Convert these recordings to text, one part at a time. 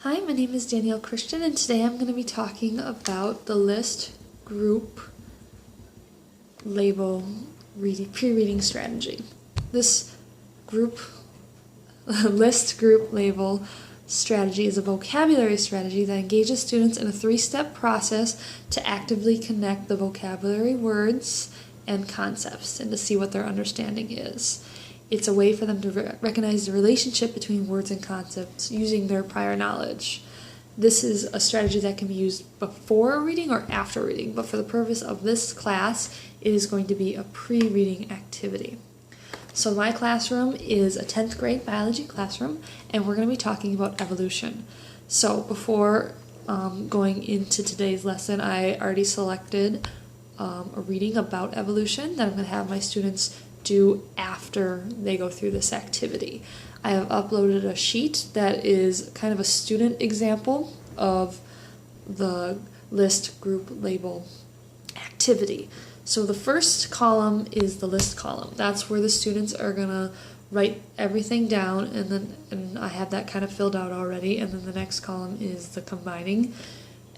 Hi, my name is Danielle Christian, and today I'm going to be talking about the list group label pre-reading strategy. This list group label strategy is a vocabulary strategy that engages students in a three-step process to actively connect the vocabulary, words, and concepts, and to see what their understanding is. It's a way for them to recognize the relationship between words and concepts using their prior knowledge. This is a strategy that can be used before reading or after reading, but for the purpose of this class, it is going to be a pre-reading activity. So my classroom is a 10th grade biology classroom, and we're going to be talking about evolution. So before going into today's lesson, I already selected a reading about evolution that I'm going to have my students do after they go through this activity. I have uploaded a sheet that is kind of a student example of the list group label activity. So the first column is the list column. That's where the students are gonna write everything down, and I have that kind of filled out already, and then the next column is the combining,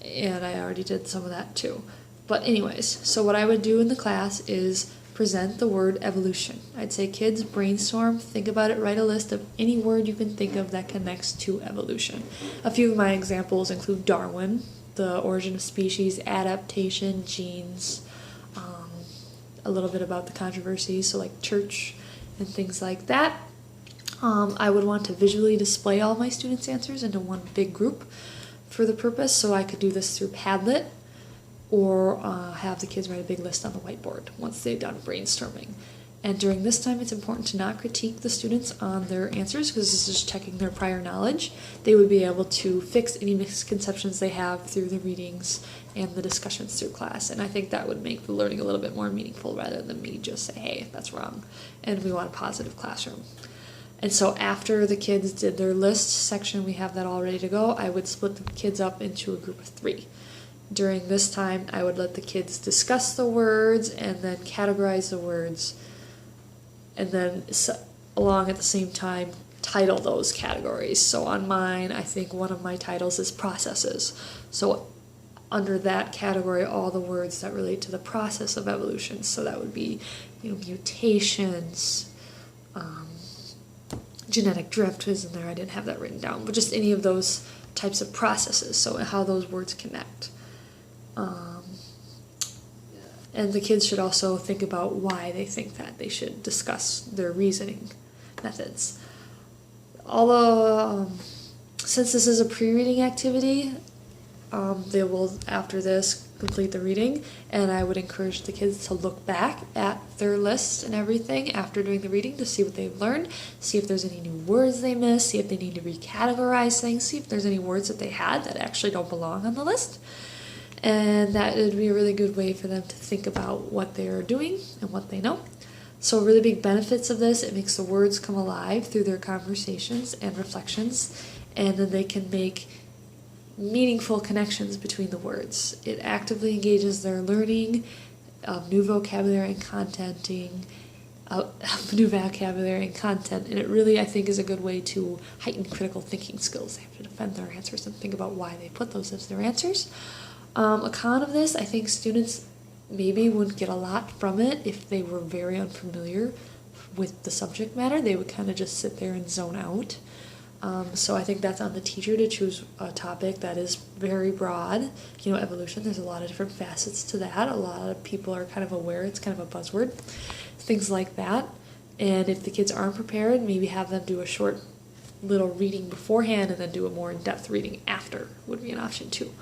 and I already did some of that too. But anyways, so what I would do in the class is present the word evolution. I'd say, kids, brainstorm, think about it, write a list of any word you can think of that connects to evolution. A few of my examples include Darwin, the origin of species, adaptation, genes, a little bit about the controversies, so like church and things like that. I would want to visually display all my students' answers into one big group for the purpose, so I could do this through Padlet, or have the kids write a big list on the whiteboard once they've done brainstorming. And during this time, it's important to not critique the students on their answers, because this is just checking their prior knowledge. They would be able to fix any misconceptions they have through the readings and the discussions through class. And I think that would make the learning a little bit more meaningful rather than me just say, hey, that's wrong, and we want a positive classroom. And so after the kids did their list section, we have that all ready to go, I would split the kids up into a group of 3. During this time, I would let the kids discuss the words and then categorize the words, and then along at the same time title those categories. So on mine, I think one of my titles is processes. So under that category, all the words that relate to the process of evolution. So that would be, mutations, genetic drift is in there. I didn't have that written down, but just any of those types of processes. So how those words connect. And the kids should also think about why they think that. They should discuss their reasoning methods. Although, since this is a pre-reading activity, they will, after this, complete the reading, and I would encourage the kids to look back at their list and everything after doing the reading to see what they've learned, see if there's any new words they missed, see if they need to recategorize things, see if there's any words that they had that actually don't belong on the list. And that would be a really good way for them to think about what they're doing and what they know. So really big benefits of this, it makes the words come alive through their conversations and reflections, and then they can make meaningful connections between the words. It actively engages their learning of new vocabulary and content, and it really, I think, is a good way to heighten critical thinking skills. They have to defend their answers and think about why they put those as their answers. A con of this, I think students maybe wouldn't get a lot from it if they were very unfamiliar with the subject matter. They would kind of just sit there and zone out. So I think that's on the teacher to choose a topic that is very broad. Evolution, there's a lot of different facets to that. A lot of people are kind of aware, it's kind of a buzzword. Things like that. And if the kids aren't prepared, maybe have them do a short little reading beforehand and then do a more in-depth reading after would be an option too.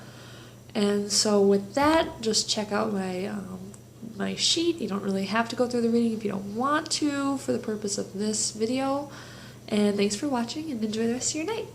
And so with that, just check out my sheet. You don't really have to go through the reading if you don't want to for the purpose of this video. And thanks for watching, and enjoy the rest of your night.